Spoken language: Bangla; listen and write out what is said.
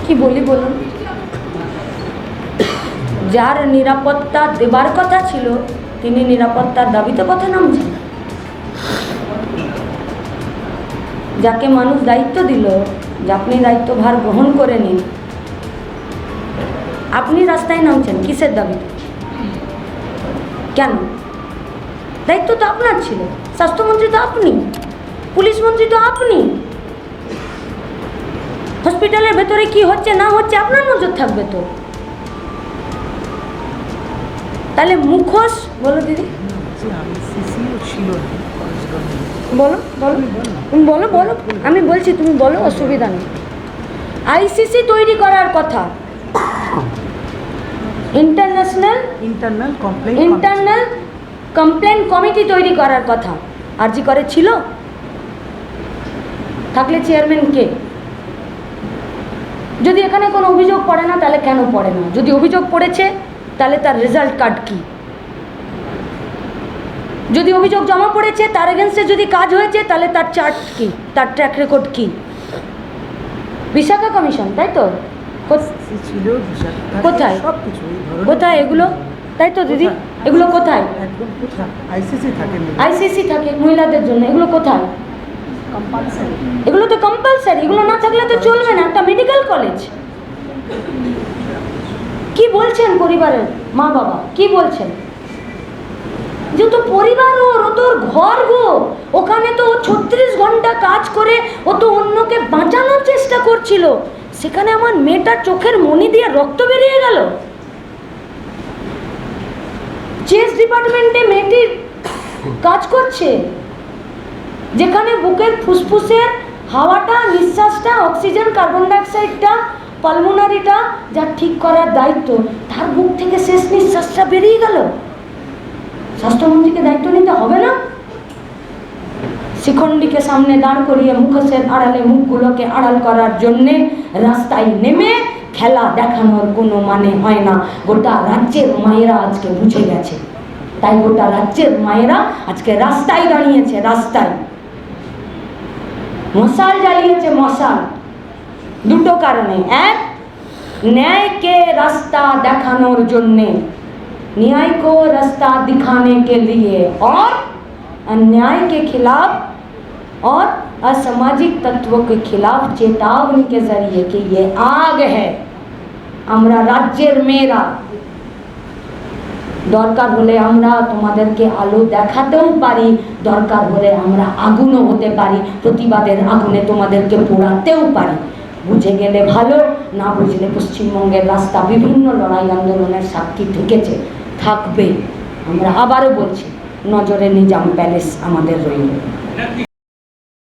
কি বলি বলুন? যার নিরাপত্তা দেবার কথা ছিল তিনি নিরাপত্তার দাবিতে পথে নামছেন। যাকে মানুষ দায়িত্ব দিল যে আপনি দায়িত্বভার গ্রহণ করে নিন, আপনি রাস্তায় নামছেন কিসের দাবিতে? কেন? দায়িত্ব তো আপনার ছিল। স্বাস্থ্যমন্ত্রী তো আপনি, পুলিশ মন্ত্রী তো আপনি। হসপিটালের ভেতরে কি হচ্ছে না হচ্ছে আপনার নজর থাকবে তো। তাহলে মুখোশ বলো দিদি, বলো বলো বলো বলো আমি বলছি, তুমি বলো, অসুবিধা নেই। আইসিসি তৈরি করার কথা, ইন্টারনাল কমপ্লেন কমিটি তৈরি করার কথা আরজি করে ছিল। থাকলে চেয়ারম্যান কে? যদি এখানে কোনো অভিযোগ পড়ে না তাহলে কেন পড়ে না? যদি অভিযোগ পড়েছে তাহলে তার রেজাল্ট কার্ড কি? যদি অভিযোগ জমা পড়েছে তার এগেন্সে যদি কাজ হয়েছে তাহলে তার চার্ট কি, তার ট্র্যাক রেকর্ড কি? বিশাখা কমিশন, তাই তো? কোথায় কোথায় এগুলো? তাই তো দিদি, এগুলো কোথায়? আইসিসি থাকে মহিলাদের জন্য, এগুলো কোথায়? এগুলো তো কম্পালসারি, এগুলো না থাকলে তো চলবে না। একটা মেডিকেল কলেজ। কি বলছেন পরিবারের মা বাবা, কি বলছেন? যে তো পরিবার ওর, ও তোর ঘর গো, ওখানে তো ও 36 ঘন্টা কাজ করে ও তো অন্যকে বাঁচানোর চেষ্টা করছিল, সেখানে আমার মেয়েটার চোখের মনি দিয়ে রক্ত বেরিয়ে গেল। চেস্ট ডিপার্টমেন্টে মেয়েটির কাজ করছে, যেখানে বুকের ফুসফুসের হাওয়াটা, নিঃশ্বাসটা, অক্সিজেন, কার্বন ডাইঅক্সাইডটা, পালমোনারিটা যা ঠিক করার দায়িত্ব, তার বুক থেকে শেষ নিঃশ্বাসটা বেরিয়ে গেল। স্বাস্থ্যমন্ত্রীকে দায়িত্ব নিতে হবে না? শিখণ্ডীকে সামনে দাঁড় করিয়ে মুখোশের আড়ালে মুখগুলোকে আড়াল করার জন্যে রাস্তায় নেমে খেলা দেখানোর কোনো মানে হয় না। গোটা রাজ্যের মায়েরা আজকে বুঝে গেছে, তাই গোটা রাজ্যের মায়েরা আজকে রাস্তায় দাঁড়িয়েছে। রাস্তায় মশাল জ্বালিয়েছে, মশাল। দুটো কারণে, এক, ন্যায়কে রাস্তা দেখানোর জন্যে, न्याय को रास्ता दिखाने के लिए, और अन्याय के खिलाफ और असामाजिक तत्वों के खिलाफ चेतावनी के जरिए कि ये आग है। আমরা রাজ্যের মেয়েরা দরকার হলে আমরা তোমাদেরকে আলো দেখাতেও পারি, দরকার হলে আমরা আগুনও হতে পারি, প্রতিবাদের আগুনে তোমাদেরকে পোড়াতেও পারি। বুঝে গেলে ভালো, না বুঝলে পশ্চিমবঙ্গের রাস্তা বিভিন্ন লড়াই আন্দোলনের সাক্ষী থেকেছে, থাকবে। আমরা আবারও বলছি, নজরে নিজাম প্যালেস আমাদের রইল।